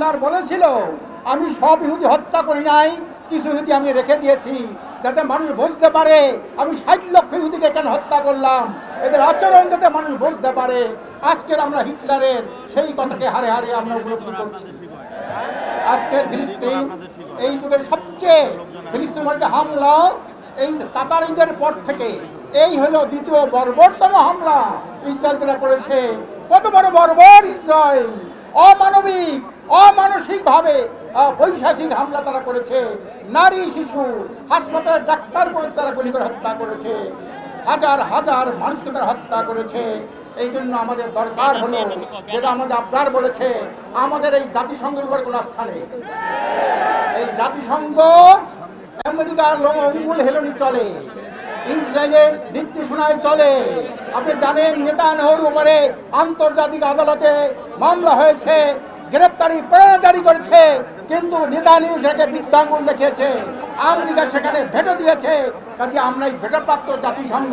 Hitler বলেছিল, আমি সব ইহুদি হত্যা করি নাই, কিছু ইহুদি আমি রেখে দিয়েছি যাতে মানুষ বুঝতে পারে আমি 60 লক্ষ ইহুদিকে কেন হত্যা করলাম, এদের আচরণ যাতে মানুষ বুঝতে পারে। আজকের আমরা হিটলারের সেই কথাকে হারে হারে আমরা উপলব্ধি করছি। আজকের ফিলিস্তিন এই যুগের সবচেয়ে ফিলিস্তিনের হামলা এই তাতারীদের পর থেকে এই হলো দ্বিতীয় বর্বরতম হামলা ইসরায়েল যেটা করেছে। কত বড় বর্বর ইসরায়েল! অমানবিক, অমানসিকভাবে বৈশাসিক হামলা তারা করেছে। নারী, শিশু, হাসপাতালের ডাক্তার তারা গুলি করে হত্যা করেছে। হাজার হাজার মানুষকে তারা হত্যা করেছে। এই জন্য আমাদের দরকার হলো, যেটা আমাদের আপনার বলেছে, আমাদের এই জাতিসংঘের উপর কোনো আস্থা নেই। এই জাতিসংঘ আমেরিকার অঙ্গুল হেলনি চলে, ইসরায়েলের নির্দেশনায় চলে। আপনি জানেন নেতানিয়াহুর উপরে আন্তর্জাতিক আদালতে মামলা হয়েছে, গ্রেপ্তারি পরোয়ানা জারি করেছে, কিন্তু নেতানিয়াহু সেটাকে বৃদ্ধাঙ্গুল দেখিয়েছে। আমেরিকা সেখানে ভেটো দিয়েছে। কাজে আমরা এই ভেটোপ্রাপ্ত জাতিসংঘ,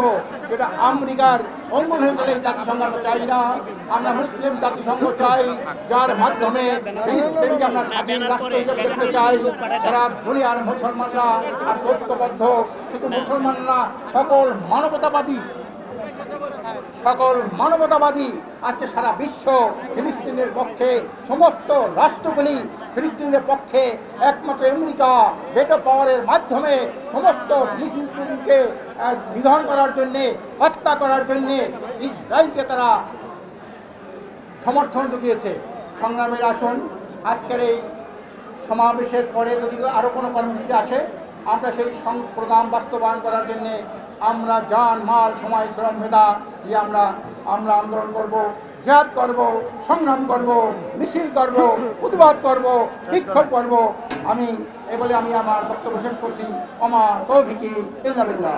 যেটা আমেরিকার অঙ্গুল হয়ে চলে, এই জাতিসংঘ আমরা চাই না। আমরা মুসলিম জাতিসংঘ চাই, যার মাধ্যমে ফিলিস্তিনকে আমরা স্বাধীন রাষ্ট্র হিসেবে দেখতে চাই। সারা দুনিয়ার মুসলমানরা আর ঐক্যবদ্ধ, শুধু মুসলমান না, সকল মানবতাবাদী আজকে সারা বিশ্ব ফিলিস্তিনের পক্ষে, সমস্ত রাষ্ট্রগুলি ফিলিস্তিনের পক্ষে। একমাত্র আমেরিকা ভেটো পাওয়ারের মাধ্যমে সমস্ত ফিলিস্তিনকে নিধন করার জন্যে, হত্যা করার জন্যে ইসরায়েলকে তারা সমর্থন জুগিয়েছে। সংগ্রামের আসুন, আজকের এই সমাবেশের পরে যদি আরও কোনো কর্মসূচি আসে, আমরা সেই প্রোগ্রাম বাস্তবায়ন করার জন্যে আমরা জান, মাল, সময়, শ্রম, মেধা দিয়ে আমরা আন্দোলন করব, জিহাদ করব, সংগ্রাম করব, মিছিল করব, প্রতিবাদ করব, বিক্ষোভ করব। আমি বলে আমি আমার বক্তব্য শেষ করছি। ওমা তৌফিকি ইল্লা বিল্লাহ।